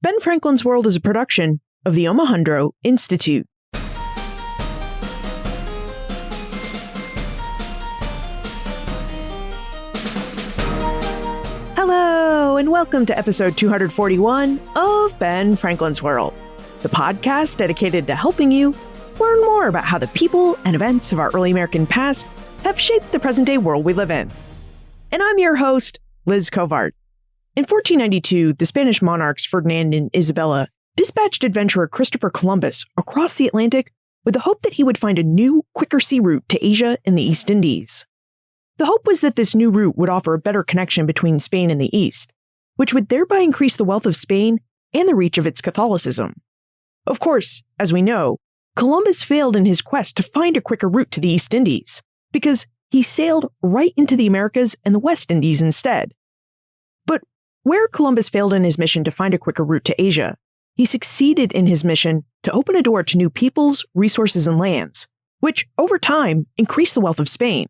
Ben Franklin's World is a production of the Omohundro Institute. Hello, and welcome to episode 241 of Ben Franklin's World, the podcast dedicated to helping you learn more about how the people and events of our early American past have shaped the present-day world we live in. And I'm your host, Liz Covart. In 1492, the Spanish monarchs Ferdinand and Isabella dispatched adventurer Christopher Columbus across the Atlantic with the hope that he would find a new, quicker sea route to Asia and the East Indies. The hope was that this new route would offer a better connection between Spain and the East, which would thereby increase the wealth of Spain and the reach of its Catholicism. Of course, as we know, Columbus failed in his quest to find a quicker route to the East Indies, because he sailed right into the Americas and the West Indies instead. But where Columbus failed in his mission to find a quicker route to Asia, he succeeded in his mission to open a door to new peoples, resources, and lands, which, over time, increased the wealth of Spain.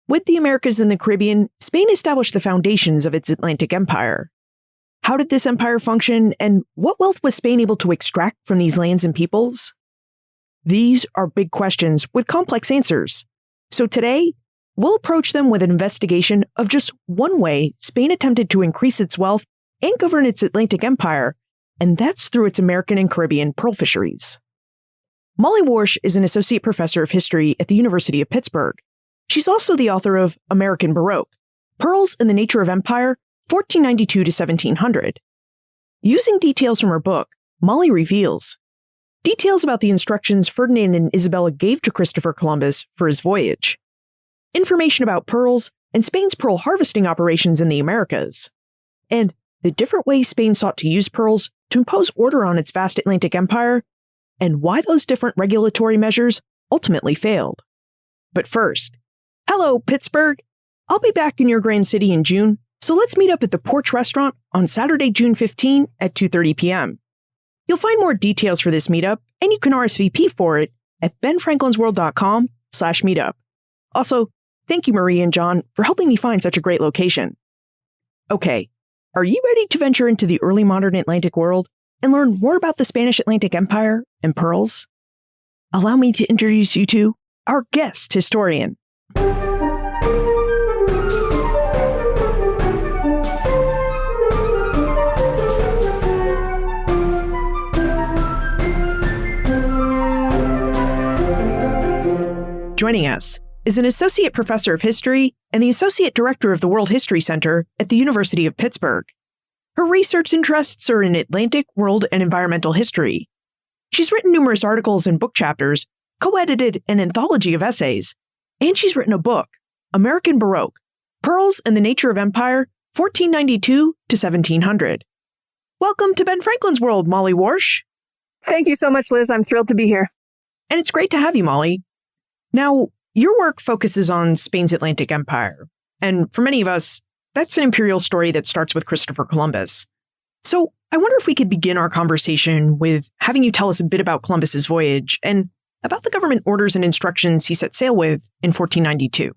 With the Americas and the Caribbean, Spain established the foundations of its Atlantic Empire. How did this empire function, and what wealth was Spain able to extract from these lands and peoples? These are big questions with complex answers. So today, we'll approach them with an investigation of just one way Spain attempted to increase its wealth and govern its Atlantic Empire, and that's through its American and Caribbean pearl fisheries. Molly Warsh is an associate professor of history at the University of Pittsburgh. She's also the author of American Baroque, Pearls and the Nature of Empire, 1492 to 1700. Using details from her book, Molly reveals details about the instructions Ferdinand and Isabella gave to Christopher Columbus for his voyage, information about pearls and Spain's pearl harvesting operations in the Americas, and the different ways Spain sought to use pearls to impose order on its vast Atlantic empire, and why those different regulatory measures ultimately failed. But first, hello, Pittsburgh! I'll be back in your grand city in June, so let's meet up at the Porch Restaurant on Saturday, June 15 at 2:30 p.m. You'll find more details for this meetup, and you can RSVP for it at benfranklinsworld.com/meetup. Also, thank you, Marie and John, for helping me find such a great location. Okay, are you ready to venture into the early modern Atlantic world and learn more about the Spanish Atlantic Empire and pearls? Allow me to introduce you to our guest historian. Joining us is an associate professor of history and the associate director of the World History Center at the University of Pittsburgh. Her research interests are in Atlantic, world, and environmental history. She's written numerous articles and book chapters, co-edited an anthology of essays, and she's written a book, American Baroque, Pearls and the Nature of Empire, 1492 to 1700. Welcome to Ben Franklin's World, Molly Warsh. Thank you so much, Liz. I'm thrilled to be here. And it's great to have you, Molly. Now, your work focuses on Spain's Atlantic Empire, and for many of us, that's an imperial story that starts with Christopher Columbus. So I wonder if we could begin our conversation with having you tell us a bit about Columbus's voyage and about the government orders and instructions he set sail with in 1492.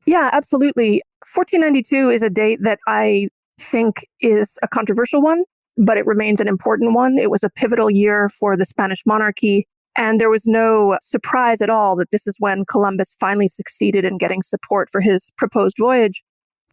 Yeah, absolutely. 1492 is a date that I think is a controversial one, but it remains an important one. It was a pivotal year for the Spanish monarchy. And there was no surprise at all that this is when Columbus finally succeeded in getting support for his proposed voyage.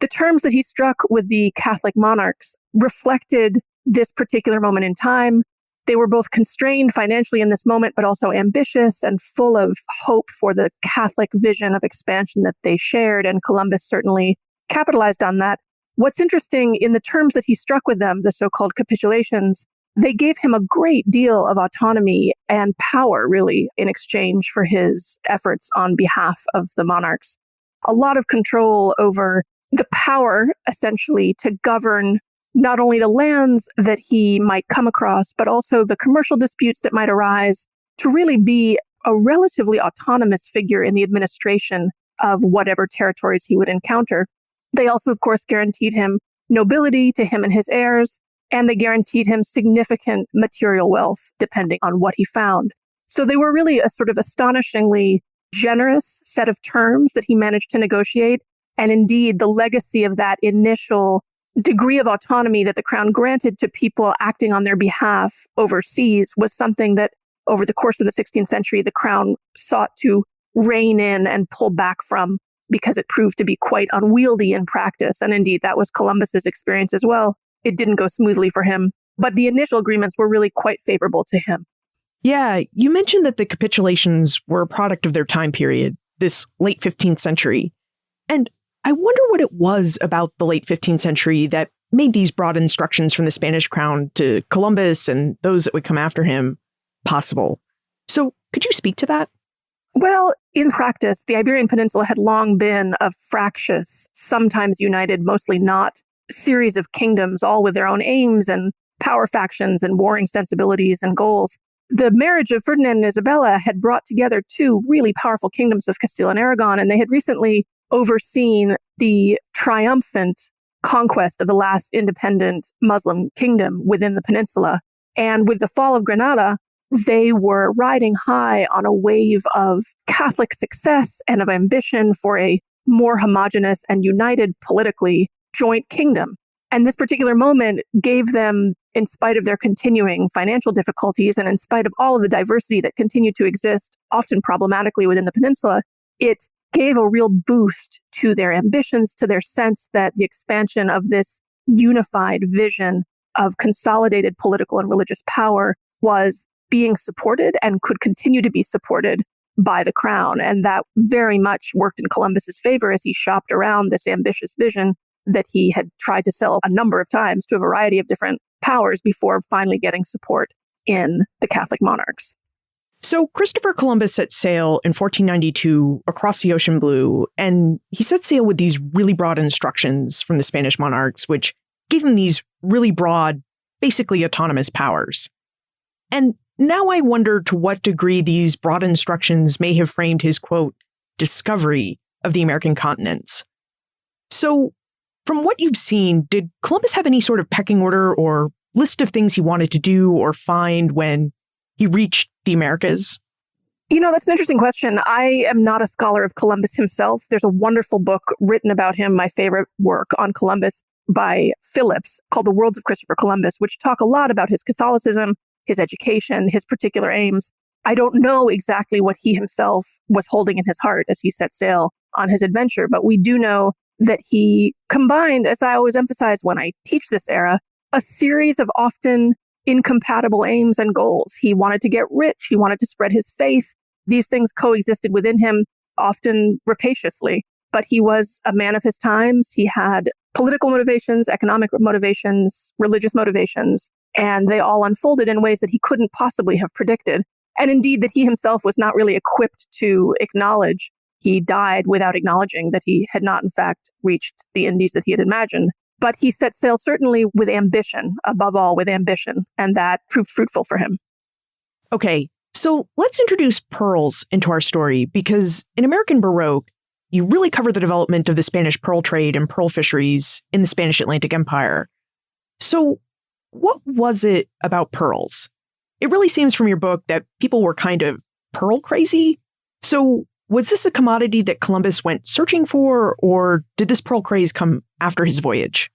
The terms that he struck with the Catholic monarchs reflected this particular moment in time. They were both constrained financially in this moment, but also ambitious and full of hope for the Catholic vision of expansion that they shared. And Columbus certainly capitalized on that. What's interesting in the terms that he struck with them, the so-called capitulations, they gave him a great deal of autonomy and power, really, in exchange for his efforts on behalf of the monarchs. A lot of control over the power, essentially, to govern not only the lands that he might come across, but also the commercial disputes that might arise, to really be a relatively autonomous figure in the administration of whatever territories he would encounter. They also, of course, guaranteed him nobility to him and his heirs, and they guaranteed him significant material wealth, depending on what he found. So they were really a sort of astonishingly generous set of terms that he managed to negotiate. And indeed, the legacy of that initial degree of autonomy that the crown granted to people acting on their behalf overseas was something that over the course of the 16th century, the crown sought to rein in and pull back from because it proved to be quite unwieldy in practice. And indeed, that was Columbus's experience as well. It didn't go smoothly for him, but the initial agreements were really quite favorable to him. Yeah, you mentioned that the capitulations were a product of their time period, this late 15th century. And I wonder what it was about the late 15th century that made these broad instructions from the Spanish crown to Columbus and those that would come after him possible. So could you speak to that? Well, in practice, the Iberian Peninsula had long been a fractious, sometimes united, mostly not, series of kingdoms, all with their own aims and power factions and warring sensibilities and goals. The marriage of Ferdinand and Isabella had brought together two really powerful kingdoms of Castile and Aragon, and they had recently overseen the triumphant conquest of the last independent Muslim kingdom within the peninsula. And with the fall of Granada, they were riding high on a wave of Catholic success and of ambition for a more homogenous and united politically joint kingdom. And this particular moment gave them, in spite of their continuing financial difficulties and in spite of all of the diversity that continued to exist, often problematically within the peninsula, it gave a real boost to their ambitions, to their sense that the expansion of this unified vision of consolidated political and religious power was being supported and could continue to be supported by the crown. And that very much worked in Columbus's favor as he shopped around this ambitious vision that he had tried to sell a number of times to a variety of different powers before finally getting support in the Catholic monarchs. So Christopher Columbus set sail in 1492 across the ocean blue, and he set sail with these really broad instructions from the Spanish monarchs, which gave him these really broad, basically autonomous powers. And now I wonder to what degree these broad instructions may have framed his, quote, discovery of the American continents. So, from what you've seen, did Columbus have any sort of pecking order or list of things he wanted to do or find when he reached the Americas? You know, that's an interesting question. I am not a scholar of Columbus himself. There's a wonderful book written about him, my favorite work on Columbus by Phillips, called The Worlds of Christopher Columbus, which talk a lot about his Catholicism, his education, his particular aims. I don't know exactly what he himself was holding in his heart as he set sail on his adventure, but we do know that he combined, as I always emphasize when I teach this era, a series of often incompatible aims and goals. He wanted to get rich. He wanted to spread his faith. These things coexisted within him, often rapaciously. But he was a man of his times. He had political motivations, economic motivations, religious motivations, and they all unfolded in ways that he couldn't possibly have predicted. And indeed, that he himself was not really equipped to acknowledge. He died without acknowledging that he had not, in fact, reached the Indies that he had imagined. But he set sail certainly with ambition, above all with ambition, and that proved fruitful for him. Okay, so let's introduce pearls into our story, because in American Baroque, you really cover the development of the Spanish pearl trade and pearl fisheries in the Spanish Atlantic Empire. So what was it about pearls? It really seems from your book that people were kind of pearl crazy. So was this a commodity that Columbus went searching for, or did this pearl craze come after his voyage?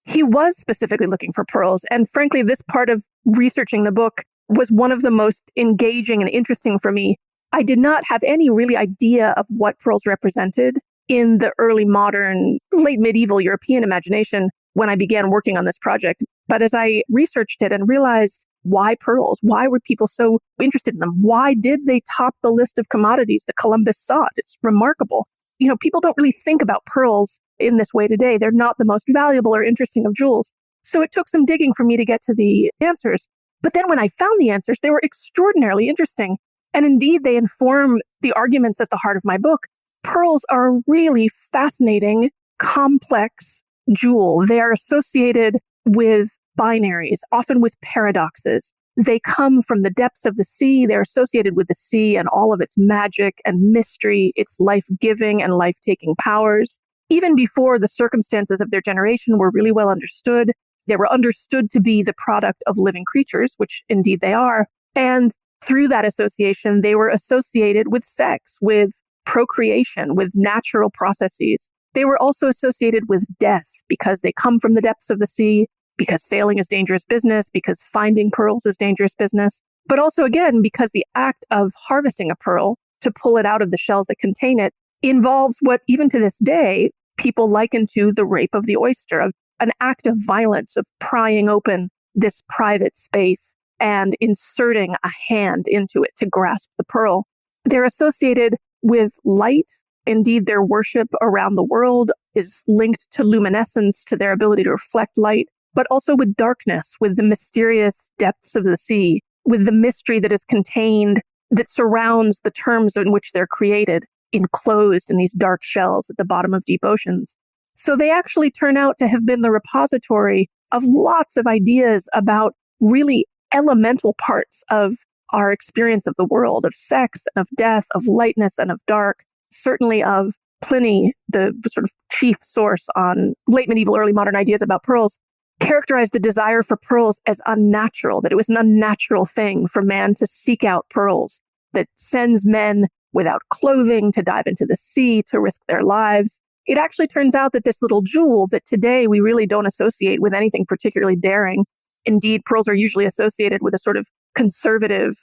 He was specifically looking for pearls. And frankly, this part of researching the book was one of the most engaging and interesting for me. I did not have any really idea of what pearls represented in the early modern, late medieval European imagination when I began working on this project. But as I researched it and realized why pearls, why were people so interested in them? Why did they top the list of commodities that Columbus sought? It's remarkable. You know, people don't really think about pearls in this way today. They're not the most valuable or interesting of jewels. So it took some digging for me to get to the answers. But then when I found the answers, they were extraordinarily interesting. And indeed, they inform the arguments at the heart of my book. Pearls are a really fascinating, complex jewel. They are associated with binaries, often with paradoxes. They come from the depths of the sea. They're associated with the sea and all of its magic and mystery, its life-giving and life-taking powers. Even before the circumstances of their generation were really well understood, they were understood to be the product of living creatures, which indeed they are. And through that association, they were associated with sex, with procreation, with natural processes. They were also associated with death because they come from the depths of the sea, because sailing is dangerous business, because finding pearls is dangerous business, but also, again, because the act of harvesting a pearl to pull it out of the shells that contain it involves what, even to this day, people liken to the rape of the oyster, of an act of violence, of prying open this private space and inserting a hand into it to grasp the pearl. They're associated with light. Indeed, their worship around the world is linked to luminescence, to their ability to reflect light, but also with darkness, with the mysterious depths of the sea, with the mystery that is contained, that surrounds the terms in which they're created, enclosed in these dark shells at the bottom of deep oceans. So they actually turn out to have been the repository of lots of ideas about really elemental parts of our experience of the world, of sex, of death, of lightness, and of dark, certainly of Pliny, the sort of chief source on late medieval, early modern ideas about pearls, characterized the desire for pearls as unnatural, that it was an unnatural thing for man to seek out pearls, that sends men without clothing to dive into the sea, to risk their lives. It actually turns out that this little jewel that today we really don't associate with anything particularly daring. Indeed, pearls are usually associated with a sort of conservative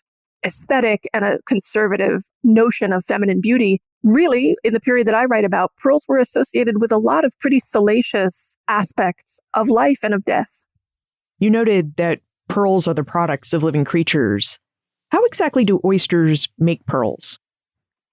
aesthetic and a conservative notion of feminine beauty. Really, in the period that I write about, pearls were associated with a lot of pretty salacious aspects of life and of death. You noted that pearls are the products of living creatures. How exactly do oysters make pearls?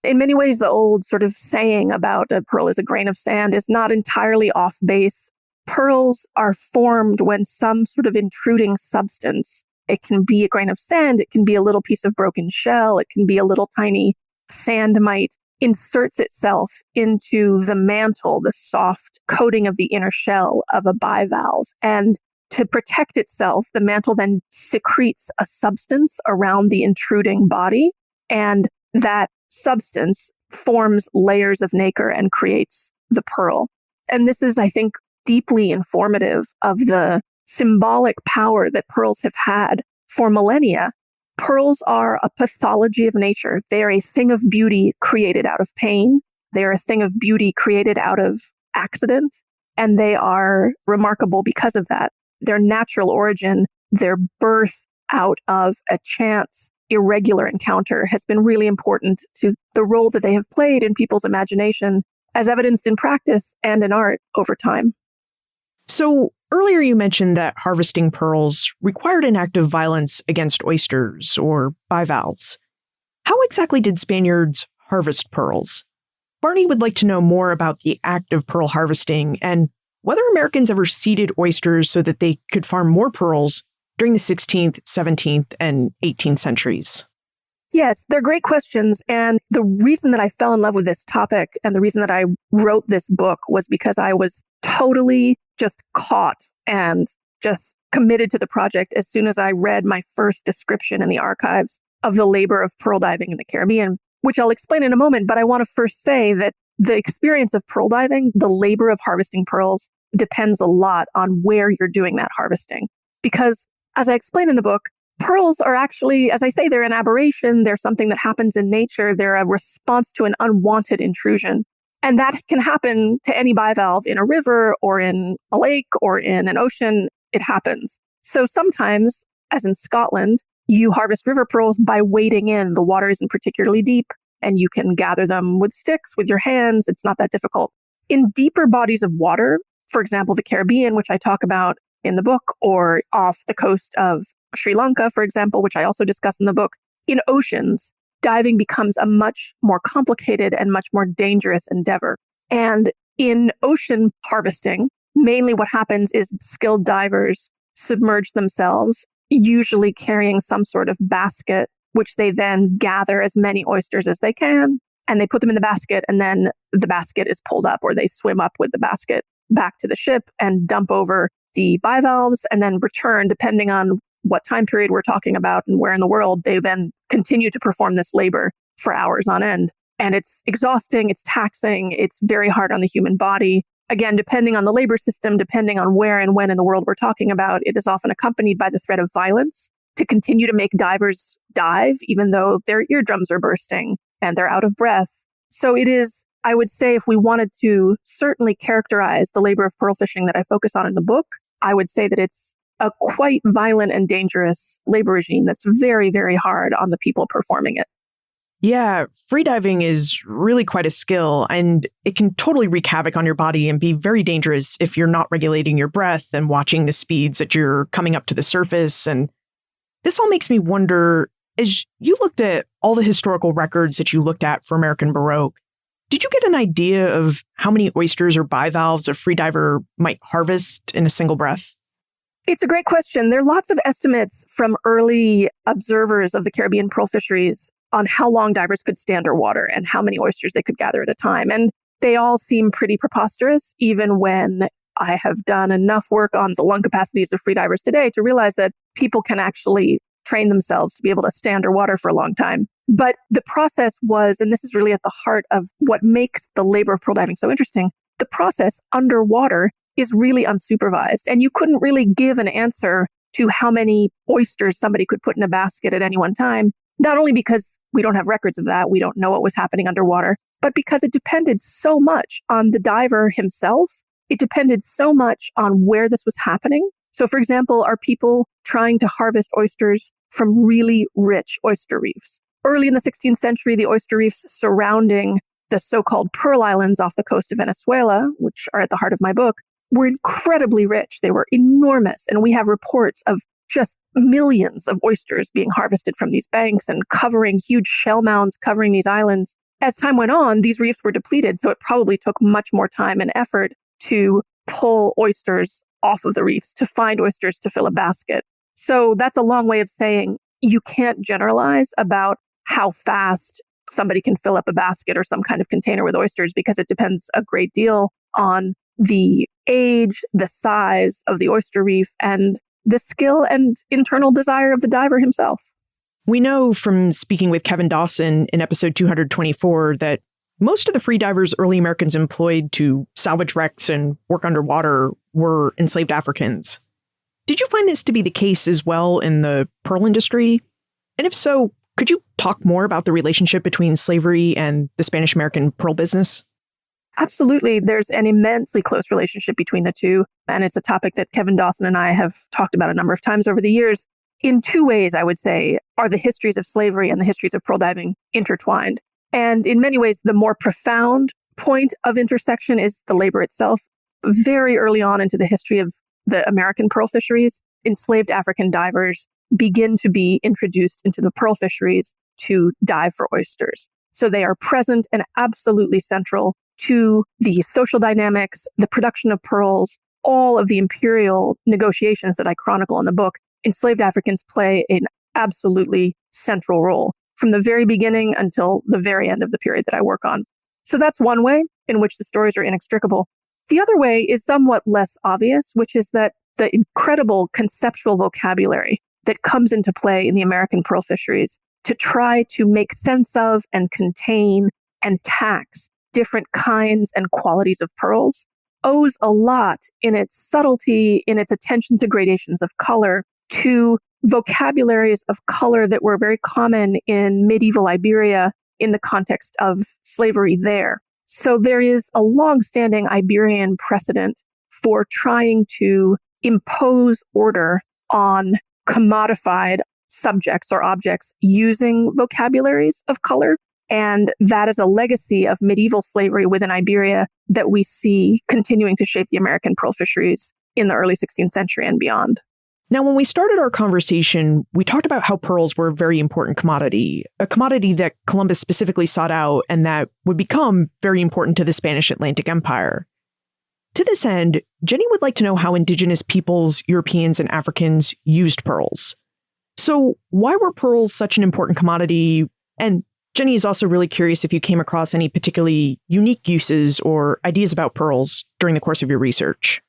In many ways, the old sort of saying about a pearl is a grain of sand is not entirely off base. Pearls are formed when some sort of intruding substance, it can be a grain of sand, it can be a little piece of broken shell, it can be a little tiny sand mite, inserts itself into the mantle, the soft coating of the inner shell of a bivalve. And to protect itself, the mantle then secretes a substance around the intruding body, and that substance forms layers of nacre and creates the pearl. And this is, I think, deeply informative of the symbolic power that pearls have had for millennia. Pearls are a pathology of nature. They are a thing of beauty created out of pain. They are a thing of beauty created out of accident. And they are remarkable because of that. Their natural origin, their birth out of a chance, irregular encounter has been really important to the role that they have played in people's imagination, as evidenced in practice and in art over time. So earlier you mentioned that harvesting pearls required an act of violence against oysters or bivalves. How exactly did Spaniards harvest pearls? Barney would like to know more about the act of pearl harvesting and whether Americans ever seeded oysters so that they could farm more pearls during the 16th, 17th, and 18th centuries. Yes, they're great questions. And the reason that I fell in love with this topic and the reason that I wrote this book was because I was totally just caught and just committed to the project as soon as I read my first description in the archives of the labor of pearl diving in the Caribbean, which I'll explain in a moment. But I want to first say that the experience of pearl diving, the labor of harvesting pearls, depends a lot on where you're doing that harvesting. Because as I explain in the book, pearls are actually, as I say, they're an aberration. They're something that happens in nature. They're a response to an unwanted intrusion. And that can happen to any bivalve in a river or in a lake or in an ocean. It happens. So sometimes, as in Scotland, you harvest river pearls by wading in. The water isn't particularly deep and you can gather them with sticks, with your hands. It's not that difficult. In deeper bodies of water, for example, the Caribbean, which I talk about in the book, or off the coast of Sri Lanka, for example, which I also discuss in the book, in oceans, diving becomes a much more complicated and much more dangerous endeavor. And in ocean harvesting, mainly what happens is skilled divers submerge themselves, usually carrying some sort of basket, which they then gather as many oysters as they can, and they put them in the basket, and then the basket is pulled up, or they swim up with the basket back to the ship and dump over the bivalves, and then return, depending on what time period we're talking about and where in the world. They then continue to perform this labor for hours on end. And it's exhausting, it's taxing, it's very hard on the human body. Again, depending on the labor system, depending on where and when in the world we're talking about, it is often accompanied by the threat of violence to continue to make divers dive, even though their eardrums are bursting and they're out of breath. So it is I would say if we wanted to certainly characterize the labor of pearl fishing that I focus on in the book, I would say that it's a quite violent and dangerous labor regime that's very, very hard on the people performing it. Yeah, freediving is really quite a skill, and it can totally wreak havoc on your body and be very dangerous if you're not regulating your breath and watching the speeds that you're coming up to the surface. And this all makes me wonder, as you looked at all the historical records that you looked at for American Baroque, did you get an idea of how many oysters or bivalves a freediver might harvest in a single breath? It's a great question. There are lots of estimates from early observers of the Caribbean pearl fisheries on how long divers could stay underwater and how many oysters they could gather at a time. And they all seem pretty preposterous, even when I have done enough work on the lung capacities of freedivers today to realize that people can actually train themselves to be able to stay underwater for a long time. But the process was, and this is really at the heart of what makes the labor of pearl diving so interesting, the process underwater is really unsupervised. And you couldn't really give an answer to how many oysters somebody could put in a basket at any one time, not only because we don't have records of that, we don't know what was happening underwater, but because it depended so much on the diver himself. It depended so much on where this was happening. So, for example, are people trying to harvest oysters from really rich oyster reefs? Early in the 16th century, the oyster reefs surrounding the so-called Pearl Islands off the coast of Venezuela, which are at the heart of my book, were incredibly rich. They were enormous. And we have reports of just millions of oysters being harvested from these banks and covering huge shell mounds, covering these islands. As time went on, these reefs were depleted. So it probably took much more time and effort to pull oysters off of the reefs, to find oysters to fill a basket. So that's a long way of saying you can't generalize about how fast somebody can fill up a basket or some kind of container with oysters, because it depends a great deal on the age, the size of the oyster reef, and the skill and internal desire of the diver himself. We know from speaking with Kevin Dawson in episode 224 that most of the free divers early Americans employed to salvage wrecks and work underwater were enslaved Africans. Did you find this to be the case as well in the pearl industry? And if so, could you talk more about the relationship between slavery and the Spanish-American pearl business? Absolutely. There's an immensely close relationship between the two. And it's a topic that Kevin Dawson and I have talked about a number of times over the years. In two ways, I would say, are the histories of slavery and the histories of pearl diving intertwined. And in many ways, the more profound point of intersection is the labor itself. Very early on into the history of the American pearl fisheries, enslaved African divers begin to be introduced into the pearl fisheries to dive for oysters. So they are present and absolutely central to the social dynamics, the production of pearls, all of the imperial negotiations that I chronicle in the book. Enslaved Africans play an absolutely central role from the very beginning until the very end of the period that I work on. So that's one way in which the stories are inextricable. The other way is somewhat less obvious, which is that the incredible conceptual vocabulary that comes into play in the American pearl fisheries to try to make sense of and contain and tax different kinds and qualities of pearls owes a lot in its subtlety, in its attention to gradations of color, to vocabularies of color that were very common in medieval Iberia in the context of slavery there. So there is a long-standing Iberian precedent for trying to impose order on commodified subjects or objects using vocabularies of color. And that is a legacy of medieval slavery within Iberia that we see continuing to shape the American pearl fisheries in the early 16th century and beyond. Now, when we started our conversation, we talked about how pearls were a very important commodity, a commodity that Columbus specifically sought out and that would become very important to the Spanish Atlantic Empire. To this end, Jenny would like to know how indigenous peoples, Europeans, and Africans used pearls. So why were pearls such an important commodity? And Jenny is also really curious if you came across any particularly unique uses or ideas about pearls during the course of your research.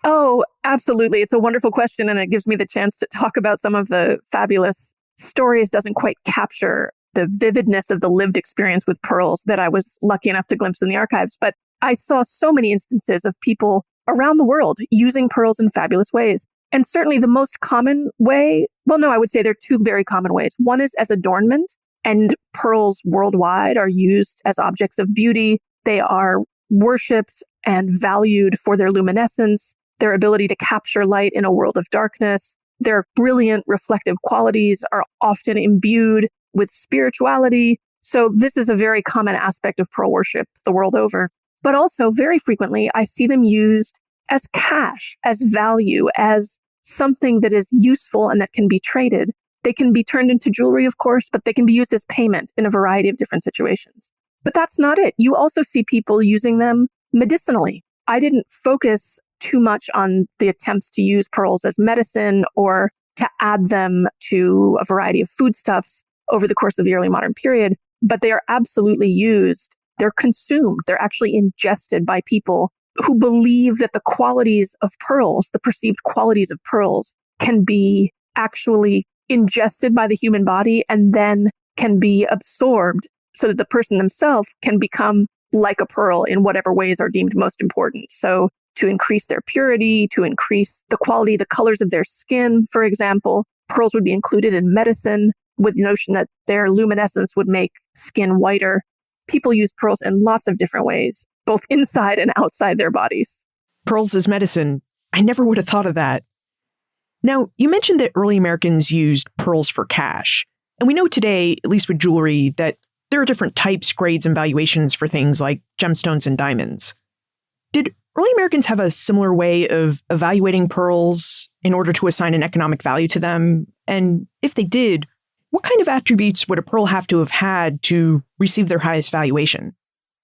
Oh, absolutely. It's a wonderful question, and it gives me the chance to talk about some of the fabulous stories. Doesn't quite capture the vividness of the lived experience with pearls that I was lucky enough to glimpse in the archives. But I saw so many instances of people around the world using pearls in fabulous ways. And certainly the most common way, well, no, I would say there are two very common ways. One is as adornment, and pearls worldwide are used as objects of beauty. They are worshipped and valued for their luminescence, their ability to capture light in a world of darkness. Their brilliant reflective qualities are often imbued with spirituality. So this is a very common aspect of pearl worship the world over. But also very frequently, I see them used as cash, as value, as something that is useful and that can be traded. They can be turned into jewelry, of course, but they can be used as payment in a variety of different situations. But that's not it. You also see people using them medicinally. I didn't focus too much on the attempts to use pearls as medicine or to add them to a variety of foodstuffs over the course of the early modern period, but they are absolutely used. They're consumed. They're actually ingested by people who believe that the qualities of pearls, the perceived qualities of pearls, can be actually ingested by the human body and then can be absorbed so that the person themselves can become like a pearl in whatever ways are deemed most important. So to increase their purity, to increase the quality, the colors of their skin, for example, pearls would be included in medicine with the notion that their luminescence would make skin whiter. People use pearls in lots of different ways, both inside and outside their bodies. Pearls as medicine. I never would have thought of that. Now, you mentioned that early Americans used pearls for cash. And we know today, at least with jewelry, that there are different types, grades, and valuations for things like gemstones and diamonds. Did early Americans have a similar way of evaluating pearls in order to assign an economic value to them? And if they did, what kind of attributes would a pearl have to have had to receive their highest valuation?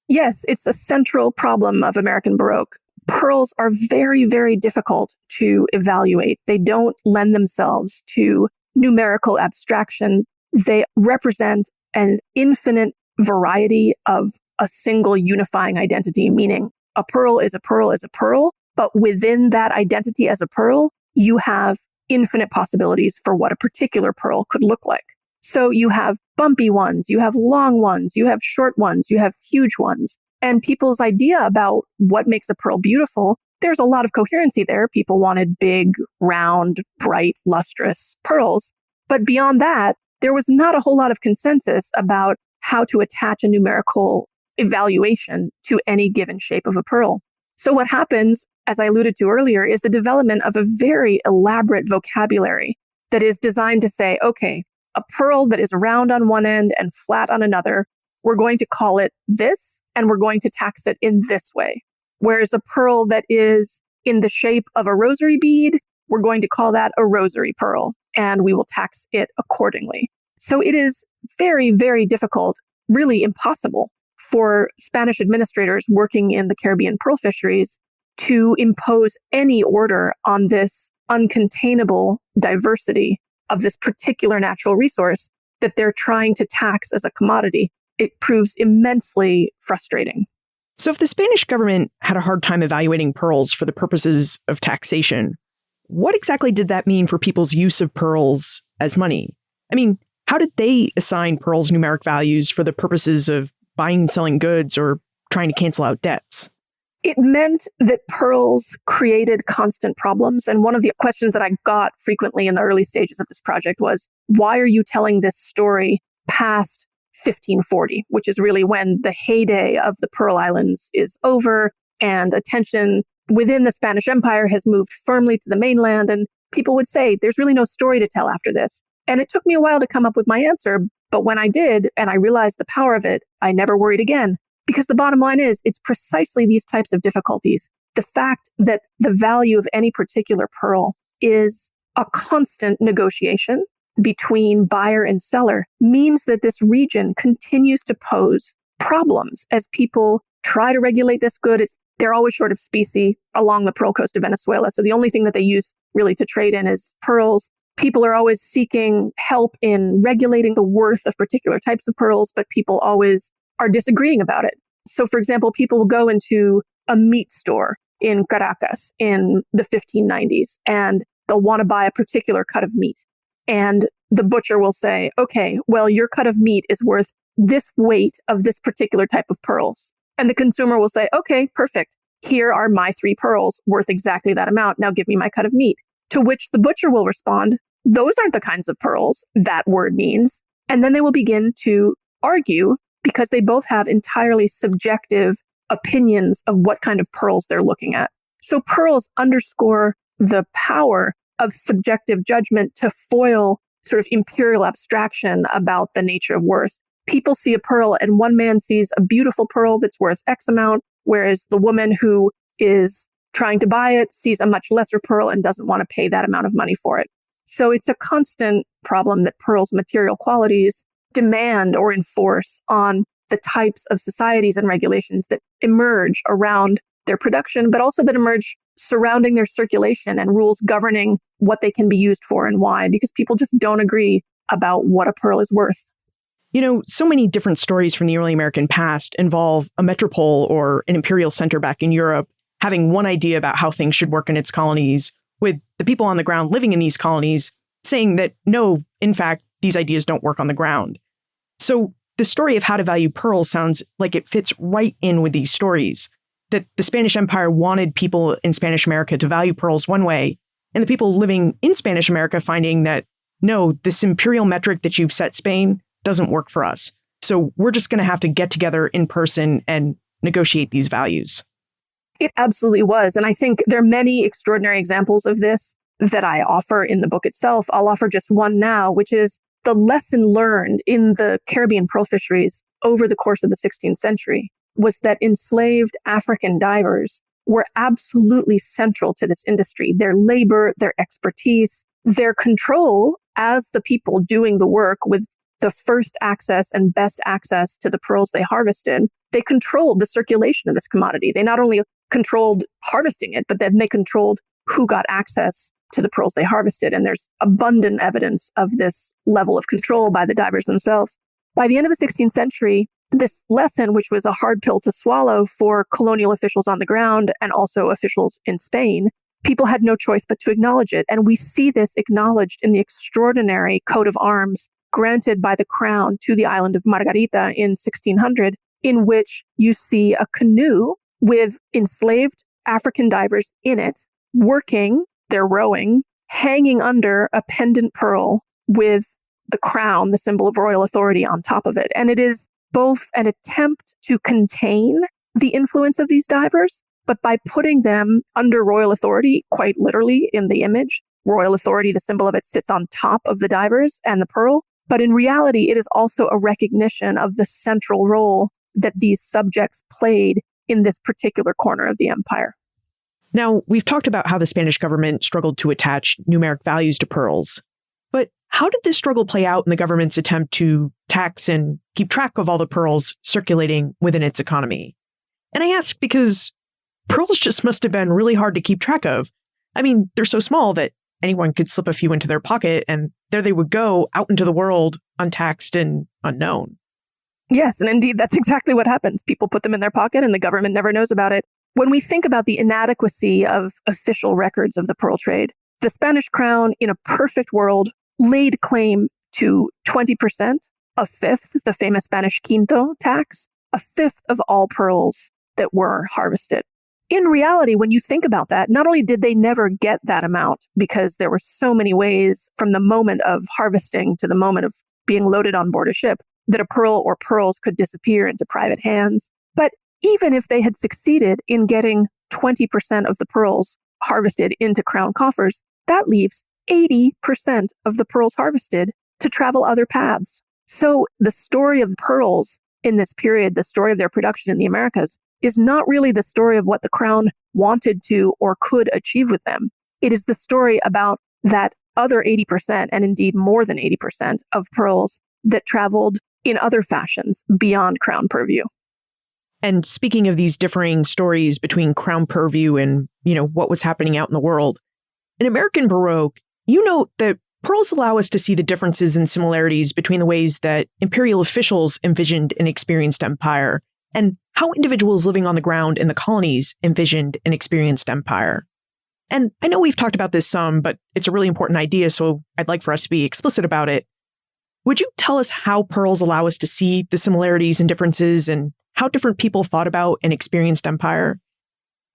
Yes, it's a central problem of American Baroque. Pearls are very, very difficult to evaluate. They don't lend themselves to numerical abstraction. They represent an infinite variety of a single unifying identity, meaning a pearl is a pearl is a pearl, but within that identity as a pearl, you have infinite possibilities for what a particular pearl could look like. So you have bumpy ones, you have long ones, you have short ones, you have huge ones. And people's idea about what makes a pearl beautiful, there's a lot of coherency there. People wanted big, round, bright, lustrous pearls. But beyond that, there was not a whole lot of consensus about how to attach a numerical evaluation to any given shape of a pearl. So what happens, as I alluded to earlier, is the development of a very elaborate vocabulary that is designed to say, okay, a pearl that is round on one end and flat on another, we're going to call it this, and we're going to tax it in this way. Whereas a pearl that is in the shape of a rosary bead, we're going to call that a rosary pearl, and we will tax it accordingly. So it is very, very difficult, really impossible, for Spanish administrators working in the Caribbean pearl fisheries to impose any order on this uncontainable diversity of this particular natural resource that they're trying to tax as a commodity. It proves immensely frustrating. So if the Spanish government had a hard time evaluating pearls for the purposes of taxation, what exactly did that mean for people's use of pearls as money? I mean, how did they assign pearls numeric values for the purposes of buying and selling goods or trying to cancel out debts? It meant that pearls created constant problems. And one of the questions that I got frequently in the early stages of this project was, why are you telling this story past 1540, which is really when the heyday of the Pearl Islands is over and attention within the Spanish Empire has moved firmly to the mainland. And people would say, there's really no story to tell after this. And it took me a while to come up with my answer. But when I did, and I realized the power of it, I never worried again. Because the bottom line is, it's precisely these types of difficulties. The fact that the value of any particular pearl is a constant negotiation between buyer and seller means that this region continues to pose problems as people try to regulate this good. They're always short of specie along the Pearl Coast of Venezuela. So the only thing that they use really to trade in is pearls. People are always seeking help in regulating the worth of particular types of pearls, but people always are disagreeing about it. So, for example, people will go into a meat store in Caracas in the 1590s, and they'll want to buy a particular cut of meat. And the butcher will say, okay, well, your cut of meat is worth this weight of this particular type of pearls. And the consumer will say, okay, perfect. Here are my 3 pearls worth exactly that amount. Now give me my cut of meat. To which the butcher will respond, those aren't the kinds of pearls that word means. And then they will begin to argue because they both have entirely subjective opinions of what kind of pearls they're looking at. So pearls underscore the power of subjective judgment to foil sort of imperial abstraction about the nature of worth. People see a pearl and one man sees a beautiful pearl that's worth X amount, whereas the woman who is trying to buy it sees a much lesser pearl and doesn't want to pay that amount of money for it. So it's a constant problem that pearls' material qualities demand or enforce on the types of societies and regulations that emerge around their production, but also that emerge surrounding their circulation and rules governing what they can be used for and why, because people just don't agree about what a pearl is worth. You know, so many different stories from the early American past involve a metropole or an imperial center back in Europe having one idea about how things should work in its colonies, with the people on the ground living in these colonies saying that, no, in fact, these ideas don't work on the ground. So the story of how to value pearls sounds like it fits right in with these stories, that the Spanish Empire wanted people in Spanish America to value pearls one way, and the people living in Spanish America finding that, no, this imperial metric that you've set Spain doesn't work for us. So we're just going to have to get together in person and negotiate these values. It absolutely was. And I think there are many extraordinary examples of this that I offer in the book itself. I'll offer just one now, which is the lesson learned in the Caribbean pearl fisheries over the course of the 16th century was that enslaved African divers were absolutely central to this industry. Their labor, their expertise, their control as the people doing the work with the first access and best access to the pearls they harvested. They controlled the circulation of this commodity. They not only controlled harvesting it, but then they controlled who got access to the pearls they harvested. And there's abundant evidence of this level of control by the divers themselves. By the end of the 16th century, this lesson, which was a hard pill to swallow for colonial officials on the ground and also officials in Spain, people had no choice but to acknowledge it. And we see this acknowledged in the extraordinary coat of arms granted by the crown to the island of Margarita in 1600, in which you see a canoe with enslaved African divers in it, working, they're rowing, hanging under a pendant pearl with the crown, the symbol of royal authority, on top of it. And it is both an attempt to contain the influence of these divers, but by putting them under royal authority, quite literally in the image, royal authority, the symbol of it, sits on top of the divers and the pearl. But in reality, it is also a recognition of the central role that these subjects played in this particular corner of the empire. Now, we've talked about how the Spanish government struggled to attach numeric values to pearls. But how did this struggle play out in the government's attempt to tax and keep track of all the pearls circulating within its economy? And I ask because pearls just must have been really hard to keep track of. I mean, they're so small that anyone could slip a few into their pocket and there they would go out into the world untaxed and unknown. Yes, and indeed, that's exactly what happens. People put them in their pocket and the government never knows about it. When we think about the inadequacy of official records of the pearl trade, the Spanish crown, in a perfect world, laid claim to 20%, a fifth, the famous Spanish quinto tax, a fifth of all pearls that were harvested. In reality, when you think about that, not only did they never get that amount, because there were so many ways from the moment of harvesting to the moment of being loaded on board a ship, that a pearl or pearls could disappear into private hands. But even if they had succeeded in getting 20% of the pearls harvested into crown coffers, that leaves 80% of the pearls harvested to travel other paths. So the story of pearls in this period, the story of their production in the Americas, is not really the story of what the crown wanted to or could achieve with them. It is the story about that other 80%, and indeed more than 80% of pearls that traveled in other fashions beyond crown purview. And speaking of these differing stories between crown purview and, what was happening out in the world, in American Baroque, you note that pearls allow us to see the differences and similarities between the ways that imperial officials envisioned and experienced empire and how individuals living on the ground in the colonies envisioned and experienced empire. And I know we've talked about this some, but it's a really important idea, so I'd like for us to be explicit about it. Would you tell us how pearls allow us to see the similarities and differences and how different people thought about and experienced empire?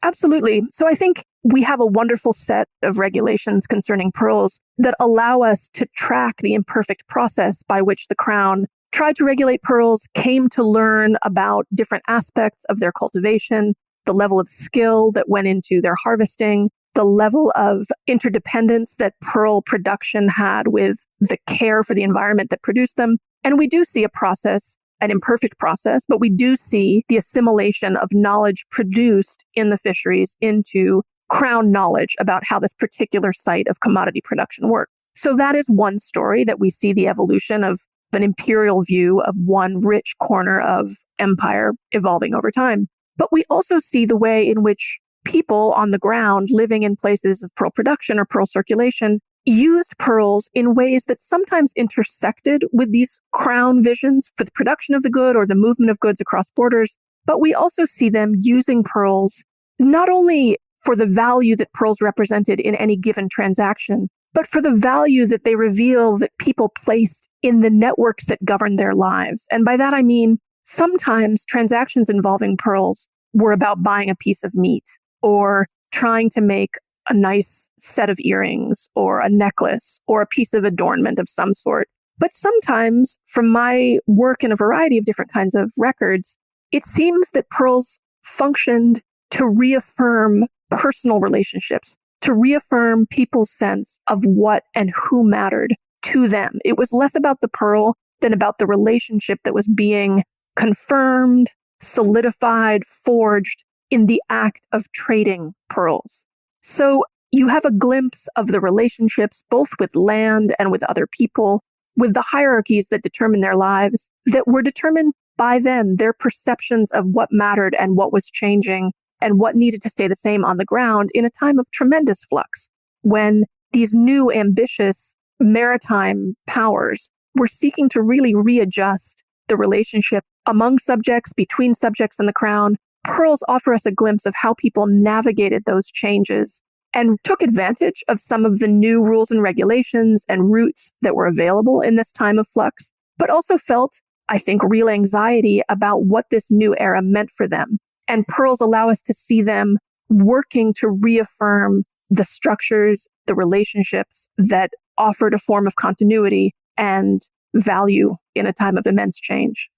Absolutely. So I think we have a wonderful set of regulations concerning pearls that allow us to track the imperfect process by which the crown tried to regulate pearls, came to learn about different aspects of their cultivation, the level of skill that went into their harvesting, the level of interdependence that pearl production had with the care for the environment that produced them. And we do see a process, an imperfect process, but we do see the assimilation of knowledge produced in the fisheries into crown knowledge about how this particular site of commodity production worked. So that is one story that we see the evolution of an imperial view of one rich corner of empire evolving over time. But we also see the way in which people on the ground living in places of pearl production or pearl circulation used pearls in ways that sometimes intersected with these crown visions for the production of the good or the movement of goods across borders. But we also see them using pearls not only for the value that pearls represented in any given transaction, but for the value that they reveal that people placed in the networks that govern their lives. And by that I mean, sometimes transactions involving pearls were about buying a piece of meat or trying to make a nice set of earrings or a necklace or a piece of adornment of some sort. But sometimes, from my work in a variety of different kinds of records, it seems that pearls functioned to reaffirm personal relationships, to reaffirm people's sense of what and who mattered to them. It was less about the pearl than about the relationship that was being confirmed, solidified, forged in the act of trading pearls. So you have a glimpse of the relationships, both with land and with other people, with the hierarchies that determine their lives, that were determined by them, their perceptions of what mattered and what was changing and what needed to stay the same on the ground in a time of tremendous flux, when these new ambitious maritime powers were seeking to really readjust the relationship among subjects, between subjects and the crown. Pearls offer us a glimpse of how people navigated those changes and took advantage of some of the new rules and regulations and routes that were available in this time of flux, but also felt, I think, real anxiety about what this new era meant for them. And pearls allow us to see them working to reaffirm the structures, the relationships that offered a form of continuity and value in a time of immense change.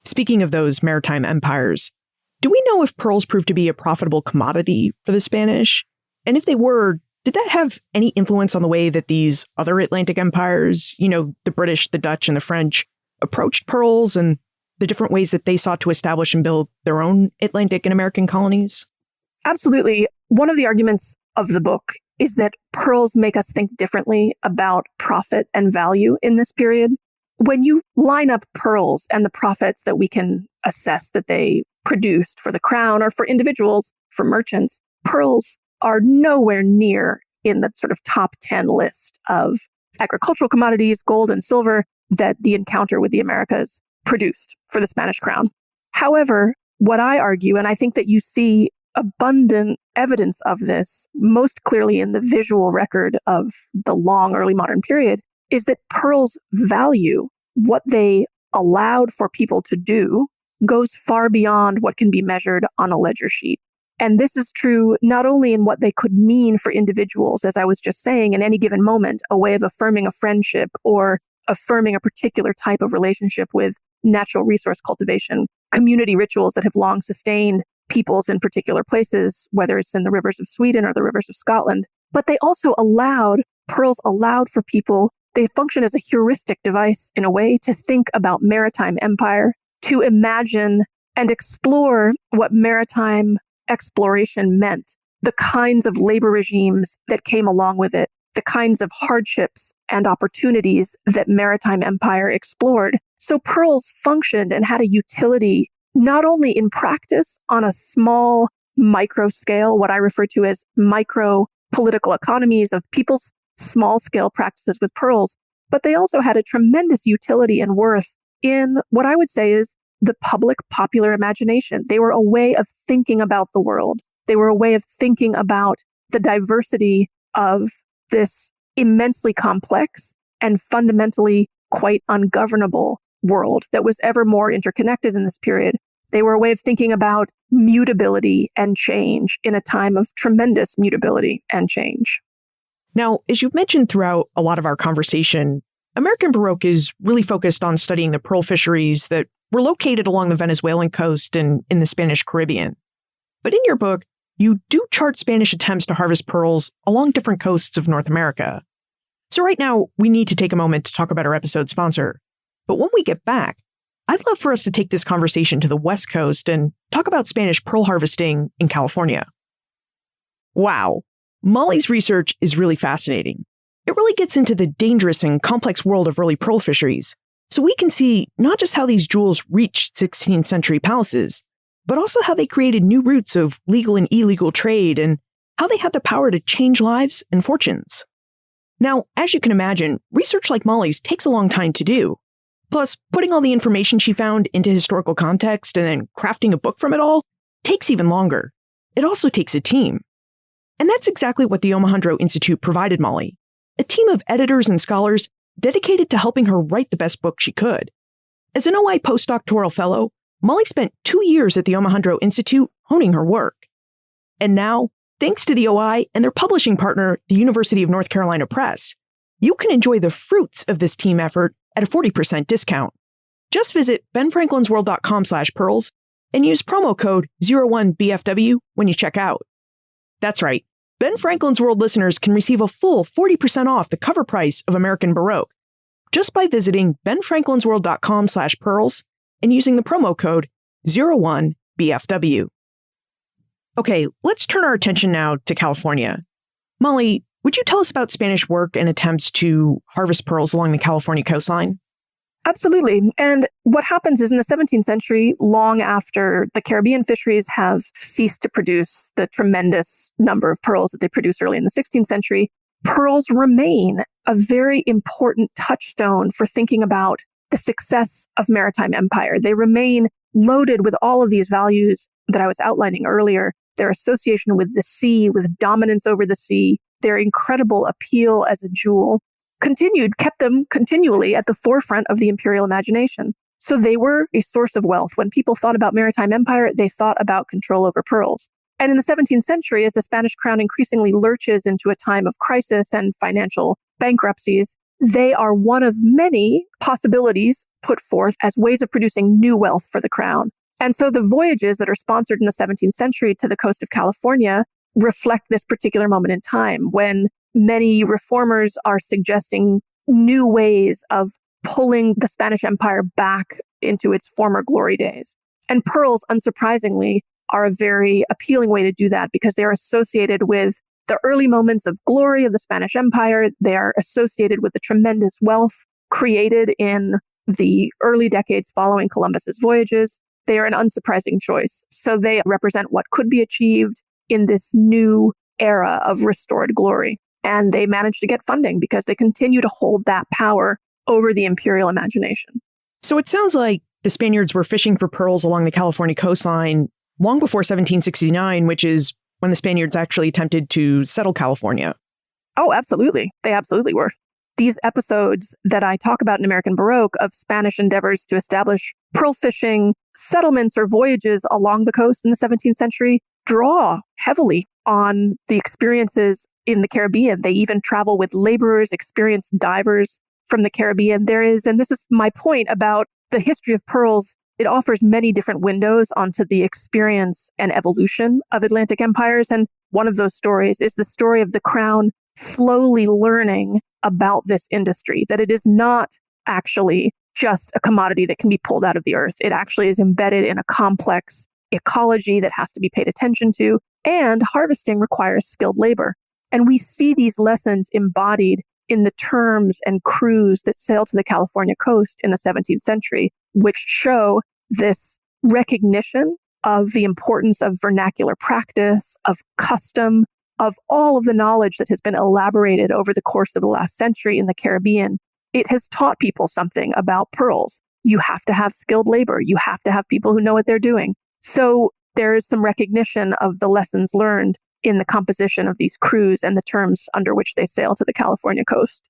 Speaking of those maritime empires, do we know if pearls proved to be a profitable commodity for the Spanish? And if they were, did that have any influence on the way that these other Atlantic empires, the British, the Dutch, and the French, approached pearls and the different ways that they sought to establish and build their own Atlantic and American colonies? Absolutely. One of the arguments of the book is that pearls make us think differently about profit and value in this period. When you line up pearls and the profits that we can assess that they produced for the crown or for individuals, for merchants, pearls are nowhere near in the sort of top 10 list of agricultural commodities, gold and silver, that the encounter with the Americas produced for the Spanish crown. However, what I argue, and I think that you see abundant evidence of this most clearly in the visual record of the long early modern period, is that pearls' value, what they allowed for people to do, goes far beyond what can be measured on a ledger sheet. And this is true not only in what they could mean for individuals, as I was just saying, in any given moment, a way of affirming a friendship or affirming a particular type of relationship with natural resource cultivation, community rituals that have long sustained peoples in particular places, whether it's in the rivers of Sweden or the rivers of Scotland. But they also pearls allowed for people, they function as a heuristic device in a way to think about maritime empire, to imagine and explore what maritime exploration meant, the kinds of labor regimes that came along with it, the kinds of hardships and opportunities that maritime empire explored. So pearls functioned and had a utility not only in practice on a small micro scale, what I refer to as micro political economies of people's small scale practices with pearls, but they also had a tremendous utility and worth in what I would say is the public popular imagination. They were a way of thinking about the world. They were a way of thinking about the diversity of this immensely complex and fundamentally quite ungovernable world that was ever more interconnected in this period. They were a way of thinking about mutability and change in a time of tremendous mutability and change. Now, as you've mentioned throughout a lot of our conversation, American Baroque is really focused on studying the pearl fisheries that were located along the Venezuelan coast and in the Spanish Caribbean. But in your book, you do chart Spanish attempts to harvest pearls along different coasts of North America. So right now, we need to take a moment to talk about our episode sponsor. But when we get back, I'd love for us to take this conversation to the West Coast and talk about Spanish pearl harvesting in California. Wow, Molly's research is really fascinating. It really gets into the dangerous and complex world of early pearl fisheries, so we can see not just how these jewels reached 16th century palaces, but also how they created new routes of legal and illegal trade and how they had the power to change lives and fortunes. Now, as you can imagine, research like Molly's takes a long time to do. Plus, putting all the information she found into historical context and then crafting a book from it all takes even longer. It also takes a team. And that's exactly what the Omohundro Institute provided Molly, a team of editors and scholars dedicated to helping her write the best book she could. As an OI postdoctoral fellow, Molly spent 2 years at the Omohundro Institute honing her work. And now, thanks to the OI and their publishing partner, the University of North Carolina Press, you can enjoy the fruits of this team effort at a 40% discount. Just visit benfranklinsworld.com/pearls and use promo code 01BFW when you check out. That's right, Ben Franklin's World listeners can receive a full 40% off the cover price of American Baroque just by visiting benfranklinsworld.com/pearls and using the promo code 01BFW. Okay, let's turn our attention now to California. Molly, would you tell us about Spanish work and attempts to harvest pearls along the California coastline? Absolutely. And what happens is in the 17th century, long after the Caribbean fisheries have ceased to produce the tremendous number of pearls that they produced early in the 16th century, pearls remain a very important touchstone for thinking about the success of maritime empire. They remain loaded with all of these values that I was outlining earlier, their association with the sea, with dominance over the sea, their incredible appeal as a jewel, kept them continually at the forefront of the imperial imagination. So they were a source of wealth. When people thought about maritime empire, they thought about control over pearls. And in the 17th century, as the Spanish crown increasingly lurches into a time of crisis and financial bankruptcies, they are one of many possibilities put forth as ways of producing new wealth for the crown. And so the voyages that are sponsored in the 17th century to the coast of California reflect this particular moment in time when many reformers are suggesting new ways of pulling the Spanish Empire back into its former glory days. And pearls, unsurprisingly, are a very appealing way to do that because they're associated with the early moments of glory of the Spanish Empire. They are associated with the tremendous wealth created in the early decades following Columbus's voyages. They are an unsurprising choice. So they represent what could be achieved in this new era of restored glory. And they managed to get funding because they continue to hold that power over the imperial imagination. So it sounds like the Spaniards were fishing for pearls along the California coastline long before 1769, which is when the Spaniards actually attempted to settle California. Oh, absolutely. They absolutely were. These episodes that I talk about in American Baroque of Spanish endeavors to establish pearl fishing settlements or voyages along the coast in the 17th century draw heavily on the experiences in the Caribbean. They even travel with laborers, experienced divers from the Caribbean. There is, and this is my point about the history of pearls, it offers many different windows onto the experience and evolution of Atlantic empires. And one of those stories is the story of the crown slowly learning about this industry, that it is not actually just a commodity that can be pulled out of the earth. It actually is embedded in a complex ecology that has to be paid attention to, and harvesting requires skilled labor. And we see these lessons embodied in the terms and crews that sail to the California coast in the 17th century, which show this recognition of the importance of vernacular practice, of custom, of all of the knowledge that has been elaborated over the course of the last century in the Caribbean. It has taught people something about pearls. You have to have skilled labor. You have to have people who know what they're doing. So there is some recognition of the lessons learned in the composition of these crews and the terms under which they sail to the California coast.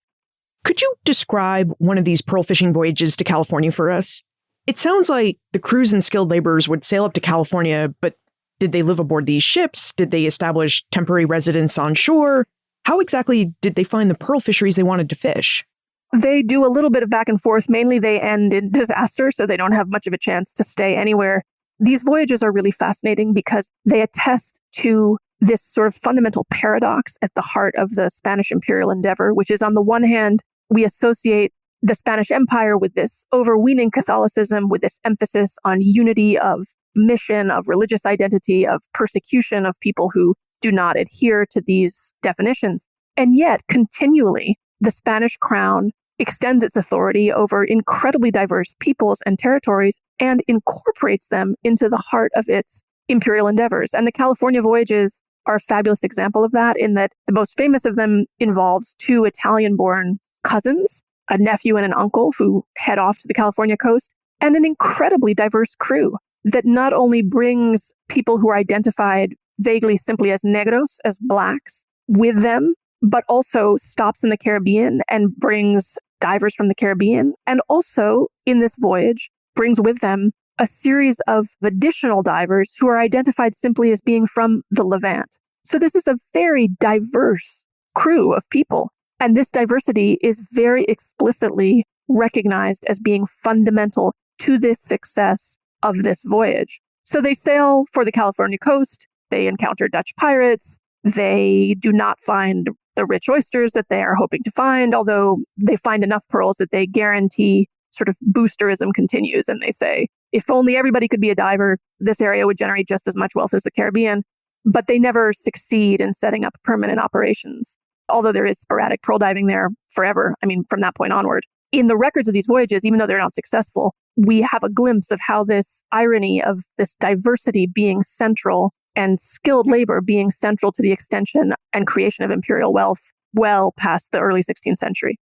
Could you describe one of these pearl fishing voyages to California for us? It sounds like the crews and skilled laborers would sail up to California, but did they live aboard these ships? Did they establish temporary residence on shore? How exactly did they find the pearl fisheries they wanted to fish? They do a little bit of back and forth. Mainly they end in disaster, so they don't have much of a chance to stay anywhere. These voyages are really fascinating because they attest to this sort of fundamental paradox at the heart of the Spanish imperial endeavor, which is on the one hand, we associate the Spanish Empire with this overweening Catholicism, with this emphasis on unity of mission, of religious identity, of persecution of people who do not adhere to these definitions. And yet, continually, the Spanish crown extends its authority over incredibly diverse peoples and territories and incorporates them into the heart of its imperial endeavors. And the California voyages are a fabulous example of that, in that the most famous of them involves two Italian-born cousins, a nephew and an uncle, who head off to the California coast, and an incredibly diverse crew that not only brings people who are identified vaguely simply as negros, as blacks, with them, but also stops in the Caribbean and brings divers from the Caribbean, and also in this voyage brings with them a series of additional divers who are identified simply as being from the Levant. So this is a very diverse crew of people. And this diversity is very explicitly recognized as being fundamental to this success of this voyage. So they sail for the California coast. They encounter Dutch pirates. They do not find the rich oysters that they are hoping to find, although they find enough pearls that they guarantee sort of boosterism continues. And they say, if only everybody could be a diver, this area would generate just as much wealth as the Caribbean. But they never succeed in setting up permanent operations, although there is sporadic pearl diving there forever. I mean, from that point onward. In the records of these voyages, even though they're not successful, we have a glimpse of how this irony of this diversity being central and skilled labor being central to the extension and creation of imperial wealth well past the early 16th century.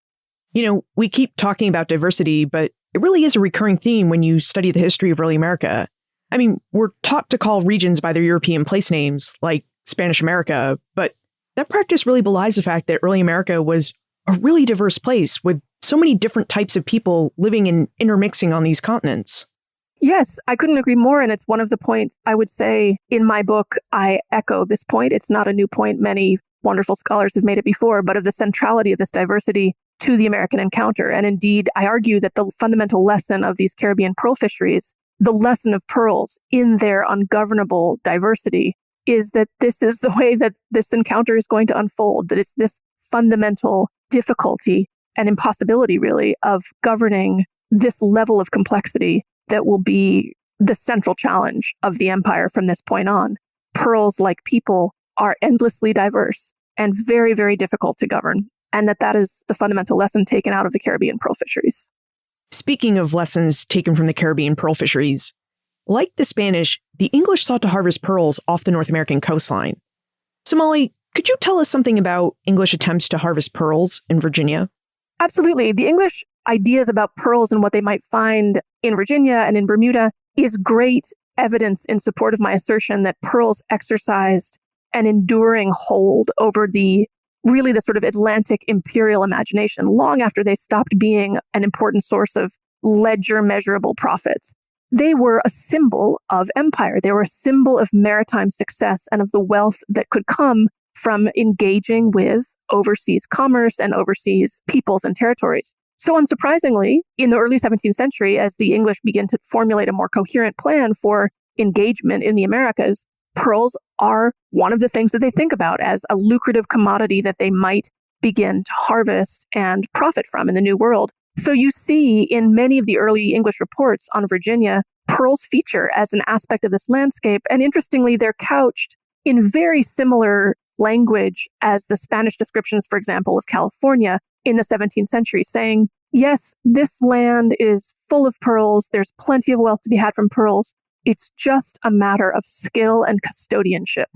You know, we keep talking about diversity, but it really is a recurring theme when you study the history of early America. I mean, we're taught to call regions by their European place names, like Spanish America, but that practice really belies the fact that early America was a really diverse place with so many different types of people living and intermixing on these continents. Yes, I couldn't agree more. And it's one of the points I would say in my book, I echo this point. It's not a new point. Many wonderful scholars have made it before, but of the centrality of this diversity to the American encounter. And indeed, I argue that the fundamental lesson of these Caribbean pearl fisheries, the lesson of pearls in their ungovernable diversity, is that this is the way that this encounter is going to unfold, that it's this fundamental difficulty and impossibility, really, of governing this level of complexity that will be the central challenge of the empire from this point on. Pearls, like people, are endlessly diverse and very, very difficult to govern, and that is the fundamental lesson taken out of the Caribbean pearl fisheries. Speaking of lessons taken from the Caribbean pearl fisheries, like the Spanish, the English sought to harvest pearls off the North American coastline. So, Molly, could you tell us something about English attempts to harvest pearls in Virginia? Absolutely. The English ideas about pearls and what they might find in Virginia and in Bermuda is great evidence in support of my assertion that pearls exercised an enduring hold over the sort of Atlantic imperial imagination long after they stopped being an important source of ledger measurable profits. They were a symbol of empire. They were a symbol of maritime success and of the wealth that could come from engaging with overseas commerce and overseas peoples and territories. So unsurprisingly, in the early 17th century, as the English begin to formulate a more coherent plan for engagement in the Americas, pearls are one of the things that they think about as a lucrative commodity that they might begin to harvest and profit from in the New World. So you see in many of the early English reports on Virginia, pearls feature as an aspect of this landscape. And interestingly, they're couched in very similar language as the Spanish descriptions, for example, of California in the 17th century, saying, yes, this land is full of pearls. There's plenty of wealth to be had from pearls. It's just a matter of skill and custodianship.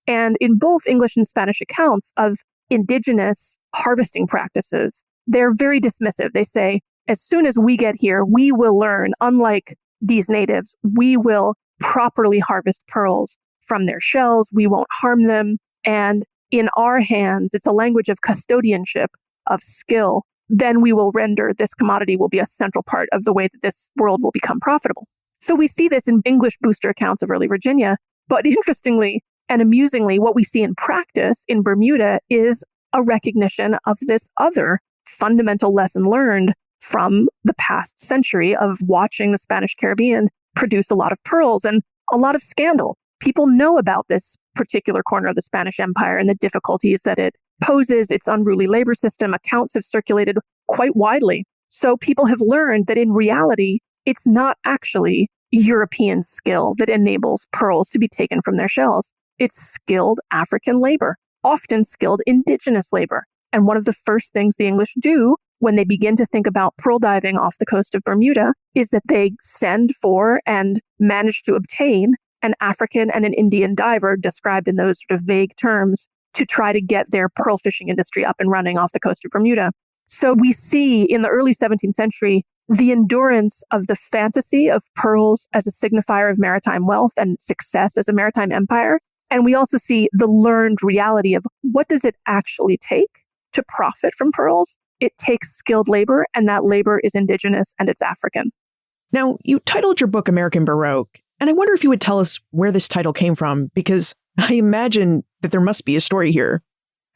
And in both English and Spanish accounts of indigenous harvesting practices, they're very dismissive. They say, as soon as we get here, we will learn, unlike these natives, we will properly harvest pearls from their shells. We won't harm them. And in our hands, it's a language of custodianship, of skill. Then we will render this commodity will be a central part of the way that this world will become profitable. So we see this in English booster accounts of early Virginia. But interestingly and amusingly, what we see in practice in Bermuda is a recognition of this other fundamental lesson learned from the past century of watching the Spanish Caribbean produce a lot of pearls and a lot of scandal. People know about this particular corner of the Spanish Empire and the difficulties that it poses, its unruly labor system. Accounts have circulated quite widely. So people have learned that in reality, it's not actually European skill that enables pearls to be taken from their shells. It's skilled African labor, often skilled indigenous labor. And one of the first things the English do when they begin to think about pearl diving off the coast of Bermuda is that they send for and manage to obtain an African and an Indian diver described in those sort of vague terms to try to get their pearl fishing industry up and running off the coast of Bermuda. So we see in the early 17th century the endurance of the fantasy of pearls as a signifier of maritime wealth and success as a maritime empire. And we also see the learned reality of what does it actually take to profit from pearls? It takes skilled labor, and that labor is indigenous and it's African. Now, you titled your book American Baroque, and I wonder if you would tell us where this title came from, because I imagine that there must be a story here.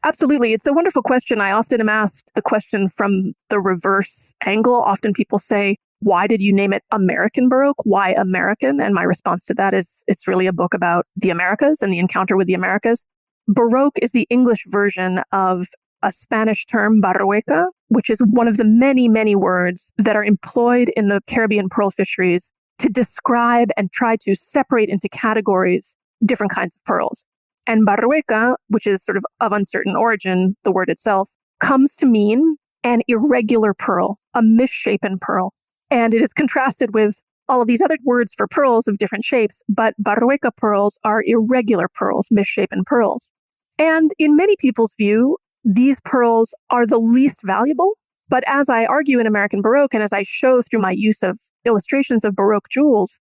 Absolutely. It's a wonderful question. I often am asked the question from the reverse angle. Often people say, why did you name it American Baroque? Why American? And my response to that is, it's really a book about the Americas and the encounter with the Americas. Baroque is the English version of a Spanish term, barrueca, which is one of the many, many words that are employed in the Caribbean pearl fisheries to describe and try to separate into categories different kinds of pearls. And barrueca, which is sort of uncertain origin, the word itself, comes to mean an irregular pearl, a misshapen pearl. And it is contrasted with all of these other words for pearls of different shapes, but barrueca pearls are irregular pearls, misshapen pearls. And in many people's view, these pearls are the least valuable. But as I argue in American Baroque, and as I show through my use of illustrations of Baroque jewels